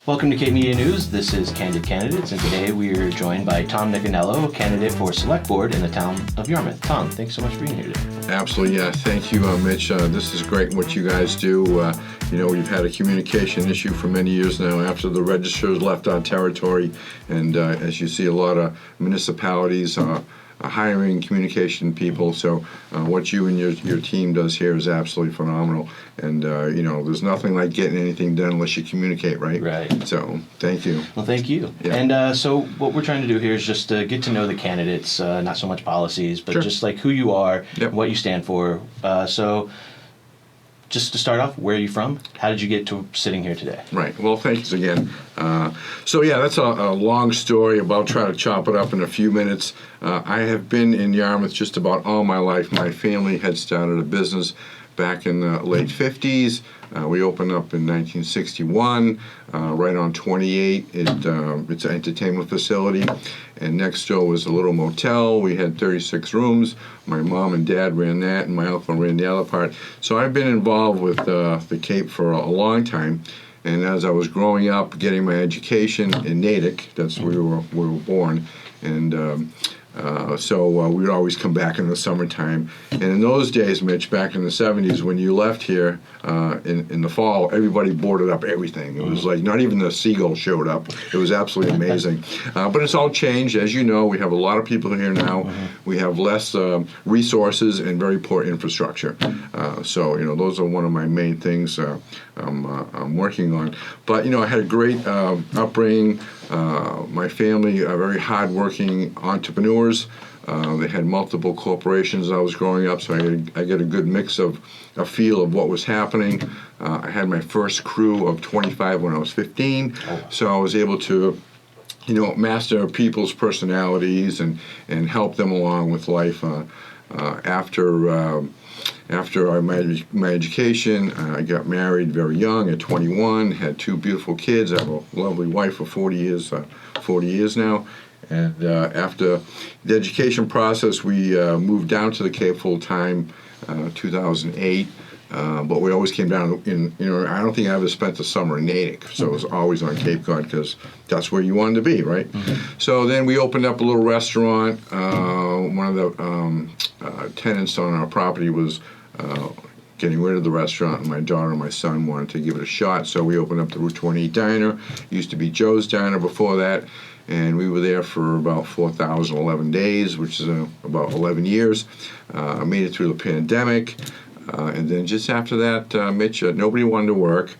Welcome to Cape Media News. This is Candid Candidates, and today we are joined by Tom Nickinello, candidate for Select Board in the town of Yarmouth. Tom, thanks so much for being here today. Absolutely, yeah. Thank you, Mitch. This is great what you guys do. We've had a communication issue for many years now after the registers left our territory, and as you see, a lot of municipalities are hiring communication people. So what you and your team does here is absolutely phenomenal. And there's nothing like getting anything done unless you communicate, right? Right. So thank you. Well, thank you. Yeah. And so what we're trying to do here is just get to know the candidates, not so much policies, but Sure. just like who you are, Yep. what you stand for. So just to start off, where are you from? How did you get to sitting here today? Right. Well, thanks again. That's a long story. I'll try to chop it up in a few minutes. I have been in Yarmouth just about all my life. My family had started a business back in the late 50s. We opened up in 1961, right on 28. It's an entertainment facility, and next door was a little motel. We had 36 rooms. My mom and dad ran that, and my uncle ran the other part. So I've been involved with the Cape for a long time. And as I was growing up, getting my education in Natick, that's where we were born, and we would always come back in the summertime. And in those days, Mitch, back in the 70s, when you left here in the fall, everybody boarded up everything. It was like not even the seagull showed up. It was absolutely amazing. But it's all changed. As you know, we have a lot of people here now. We have less resources and very poor infrastructure. Those are one of my main things I'm working on. But, I had a great upbringing. My family are very hardworking entrepreneurs. They had multiple corporations as I was growing up, so I get a good mix of a feel of what was happening. I had my first crew of 25 when I was 15, so I was able to master people's personalities and help them along with life. After I made my education, I got married very young at 21, had two beautiful kids. I have a lovely wife for 40 years now. And after the education process, we moved down to the Cape full time, 2008. But we always came down I don't think I ever spent the summer in Natick, so it was always on Cape Cod because that's where you wanted to be, right? So then we opened up a little restaurant. One of the tenants on our property was getting rid of the restaurant, and my daughter and my son wanted to give it a shot, so we opened up the Route 28 Diner. Used to be Joe's Diner before that, and we were there for about 4,011 days, which is about 11 years. Made it through the pandemic. And then just after that, Mitch, nobody wanted to work.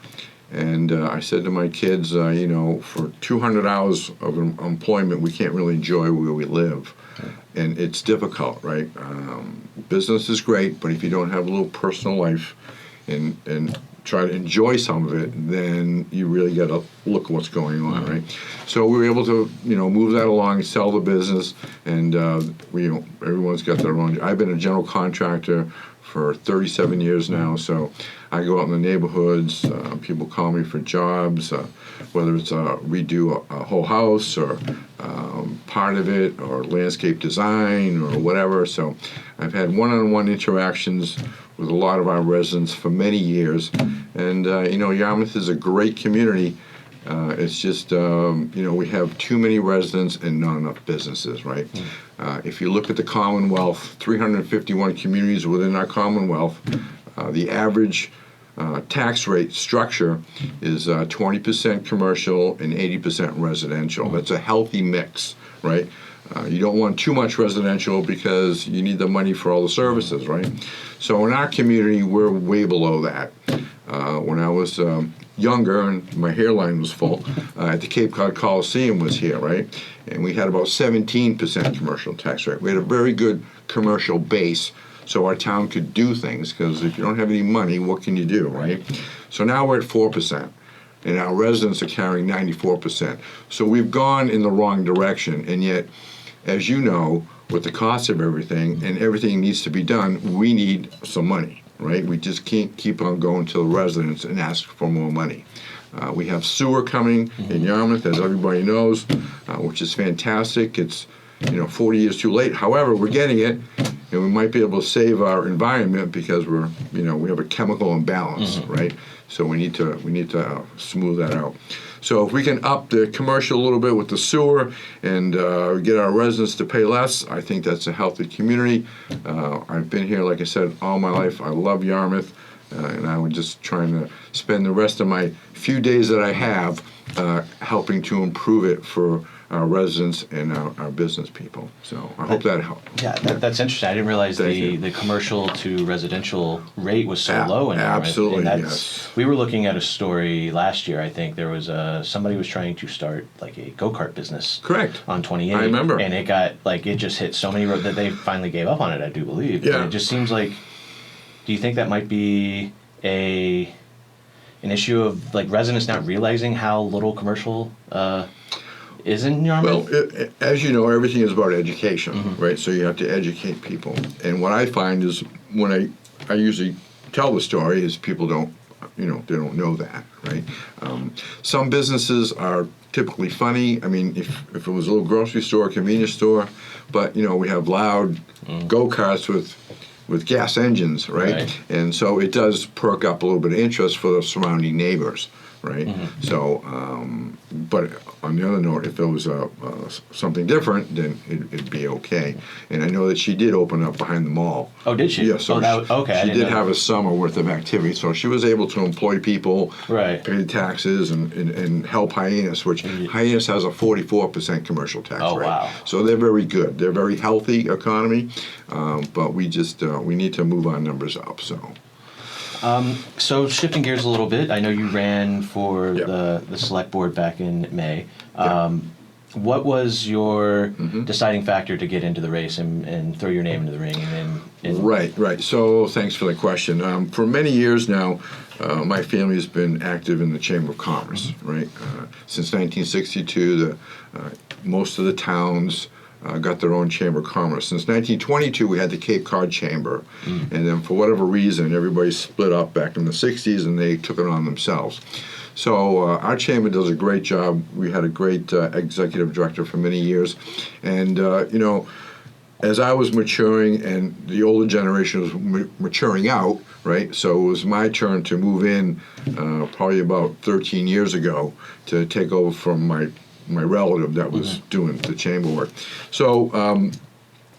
And I said to my kids, for 200 hours of employment, we can't really enjoy where we live. And it's difficult, right? Business is great, but if you don't have a little personal life and try to enjoy some of it, then you really got to look at what's going on, right? So we were able to, move that along, sell the business, and everyone's got their own. I've been a general contractor for 37 years now, so I go out in the neighborhoods. People call me for jobs, whether it's redo a whole house or part of it, or landscape design or whatever. So I've had one-on-one interactions with a lot of our residents for many years, and Yarmouth is a great community. It's just, we have too many residents and not enough businesses, right? If you look at the Commonwealth, 351 communities within our Commonwealth, the average tax rate structure is 20% commercial and 80% residential. That's a healthy mix, right? You don't want too much residential because you need the money for all the services, right? So in our community, we're way below that. When I was younger and my hairline was full, at the Cape Cod Coliseum was here, right? And we had about 17% commercial tax rate. We had a very good commercial base, so our town could do things, because if you don't have any money, what can you do, right? So now we're at 4%, and our residents are carrying 94%. So we've gone in the wrong direction, and yet, as you know, with the cost of everything, and everything needs to be done, we need some money, right? We just can't keep on going to the residents and ask for more money. We have sewer coming in Yarmouth, as everybody knows, which is fantastic. It's 40 years too late. However, we're getting it, and we might be able to save our environment because we have a chemical imbalance, right? So we need to smooth that out. So if we can up the commercial a little bit with the sewer and get our residents to pay less, I think that's a healthy community. I've been here, like I said, all my life. I love Yarmouth, and I would just trying to spend the rest of my few days that I have helping to improve it for our residents and our business people. So I hope that helped. Yeah, that's interesting. I didn't realize the commercial to residential rate was so low in Yarmouth. Absolutely, And yes. We were looking at a story last year. I think there was somebody was trying to start like a go-kart business. Correct. On 28. I remember. And it just hit so many roads that they finally gave up on it, I do believe. Yeah. And it just seems like, do you think that might be an issue of like residents not realizing how little commercial is in Yarmouth? Well, as you know, everything is about education, right? So you have to educate people. And what I find is when I usually tell the story is people don't, they don't know that, right? Some businesses are typically funny. I mean, if it was a little grocery store, convenience store, but, we have loud go-karts with gas engines, right? And so it does perk up a little bit of interest for the surrounding neighbors, right? So, but on the other note, if it was something different, then it'd be okay. And I know that she did open up behind the mall. Oh, did she? Yeah, so okay. She did have a summer worth of activity, so she was able to employ people, right, pay taxes, and help Hyannis, which Hyannis has a 44% commercial tax rate. Oh, wow. So they're very good. They're a very healthy economy, but we just we need to move our numbers up. So shifting gears a little bit, I know you ran for the select board back in May. What was your deciding factor to get into the race and throw your name into the ring? Right. So thanks for the question. For many years now, my family has been active in the Chamber of Commerce, right? Since 1962, most of the towns got their own Chamber of Commerce. Since 1922, we had the Cape Cod Chamber, and then for whatever reason, everybody split up back in the 60s, and they took it on themselves. So our chamber does a great job. We had a great executive director for many years, and as I was maturing and the older generation was maturing out, right? So it was my turn to move in probably about 13 years ago to take over from my relative that was doing the chamber work. So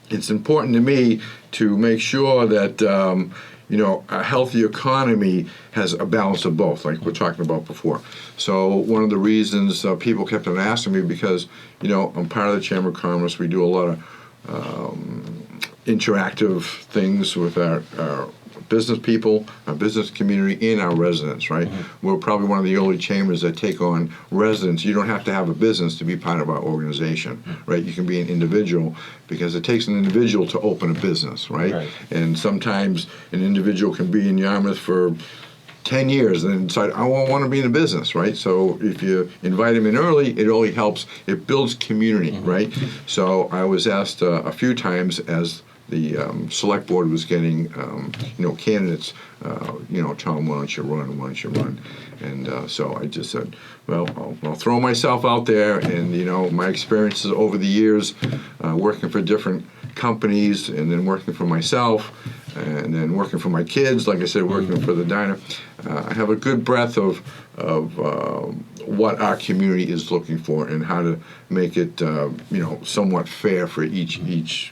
it's important to me to make sure that a healthy economy has a balance of both, like we're talking about before. So one of the reasons people kept on asking me, because I'm part of the Chamber of Commerce, we do a lot of interactive things with our business people, our business community, and our residents, right? We're probably one of the only chambers that take on residents. You don't have to have a business to be part of our organization, right? You can be an individual, because it takes an individual to open a business, right? And sometimes an individual can be in Yarmouth for 10 years and then decide, I won't want to be in the business, right? So if you invite them in early, it only helps. It builds community, right? So I was asked a few times as the select board was getting, candidates, Tom, why don't you run? And so I just said, well, I'll throw myself out there, and, my experiences over the years working for different companies, and then working for myself, and then working for my kids, like I said, working for the diner. I have a good breadth of what our community is looking for and how to make it, somewhat fair for each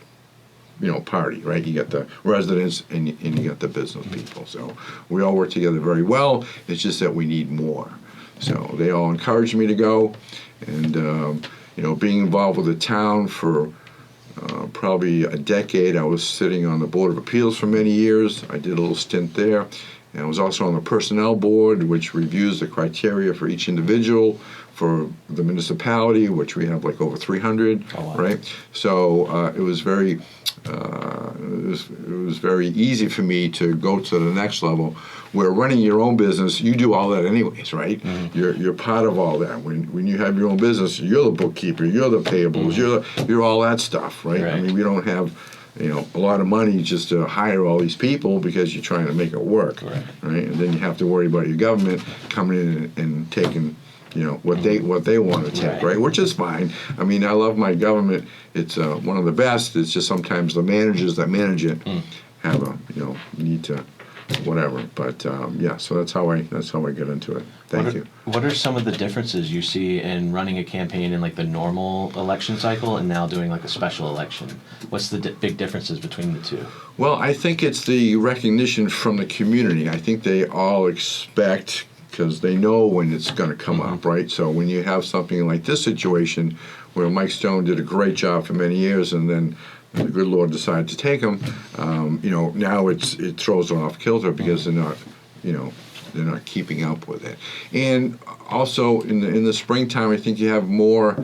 party, right? You got the residents and you got the business people. So we all work together very well. It's just that we need more. So they all encouraged me to go, and being involved with the town for probably a decade. I was sitting on the Board of Appeals for many years. I did a little stint there. And I was also on the Personnel Board, which reviews the criteria for each individual for the municipality, which we have like over 300, right? So it was very easy for me to go to the next level, where running your own business, you do all that anyways, right? You're part of all that. When you have your own business, you're the bookkeeper, you're the payables, you're all that stuff, right? I mean, we don't have a lot of money just to hire all these people because you're trying to make it work, right? And then you have to worry about your government coming in and taking what they want to take, right? Which is fine. I mean, I love my government. It's one of the best. It's just sometimes the managers that manage it have need to whatever. But yeah, so that's how I get into it. Thank you. What are some of the differences you see in running a campaign in like the normal election cycle and now doing like a special election? What's the big differences between the two? Well, I think it's the recognition from the community. I think they all expect, because they know when it's going to come up, right? So when you have something like this situation where Mike Stone did a great job for many years and then the good Lord decided to take him, now it throws it off kilter because they're not, they're not keeping up with it. And also in the springtime, I think you have more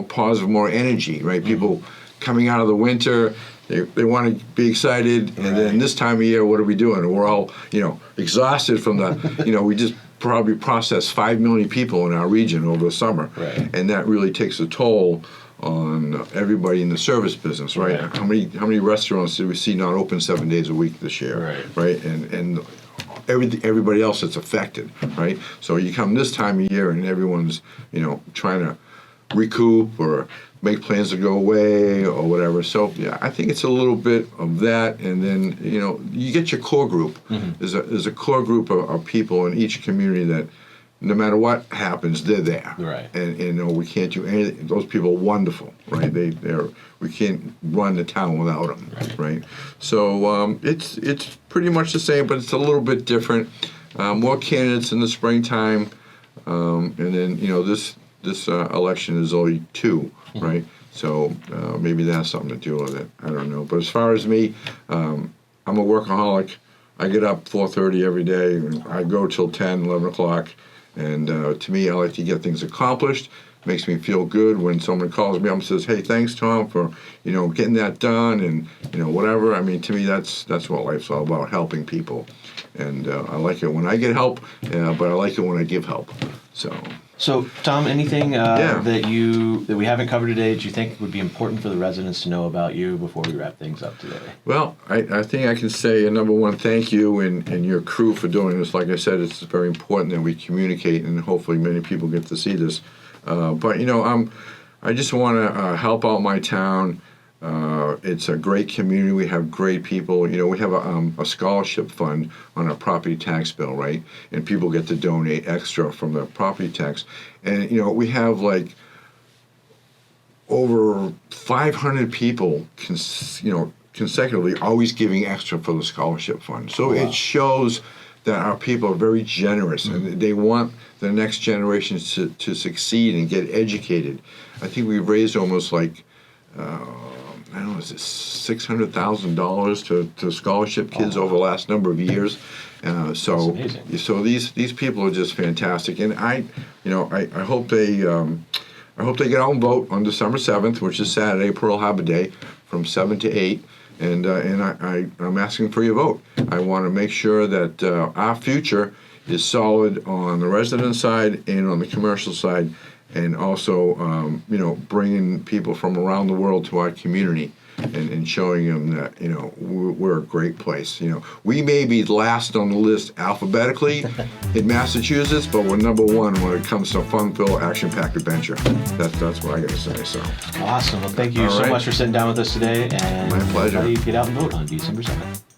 positive, more energy, right? People coming out of the winter, they want to be excited, and then this time of year, what are we doing? We're all, exhausted from the, we just probably processed 5 million people in our region over the summer, and that really takes a toll on everybody in the service business, right? How many restaurants did we see not open 7 days a week this year, right? And everybody else that's affected, right? So you come this time of year and everyone's, trying to recoup or make plans to go away or whatever. So yeah, I think it's a little bit of that, and then you get your core group. There's a core group of people in each community that no matter what happens, they're there. Right. And we can't do anything. Those people are wonderful, right? We can't run the town without them, right? So it's pretty much the same, but it's a little bit different. More candidates in the springtime, and then this election is only 2, right? So maybe that has something to do with it. I don't know. But as far as me, I'm a workaholic. I get up 4:30 every day, and I go till 10, 11 o'clock. And to me, I like to get things accomplished. Makes me feel good when someone calls me up and says, "Hey, thanks, Tom, for getting that done," and whatever. I mean, to me, that's what life's all about: helping people. And I like it when I get help, but I like it when I give help. So Tom, anything that we haven't covered today that you think would be important for the residents to know about you before we wrap things up today? Well, I think I can say, number one, thank you and your crew for doing this. Like I said, it's very important that we communicate, and hopefully many people get to see this. But I just want to help out my town. It's a great community. We have great people. We have a scholarship fund on our property tax bill, right? And people get to donate extra from the property tax. And, we have like over 500 people, consecutively always giving extra for the scholarship fund. So it shows that our people are very generous and they want the next generations to succeed and get educated. I think we've raised almost like, I don't know, is it $600,000 to scholarship kids over the last number of years? So these people are just fantastic, and I hope they get out and vote on December 7th, which is Saturday, Pearl Harbor Day, from 7 to 8. And I'm asking for your vote. I want to make sure that our future is solid on the resident side and on the commercial side, and also, bringing people from around the world to our community and showing them that, we're a great place. We may be last on the list alphabetically in Massachusetts, but we're number 1 when it comes to fun-filled, action-packed adventure. That's what I got to say. So awesome. Well, thank you so much for sitting down with us today. And my pleasure. Get out and vote on December 7th.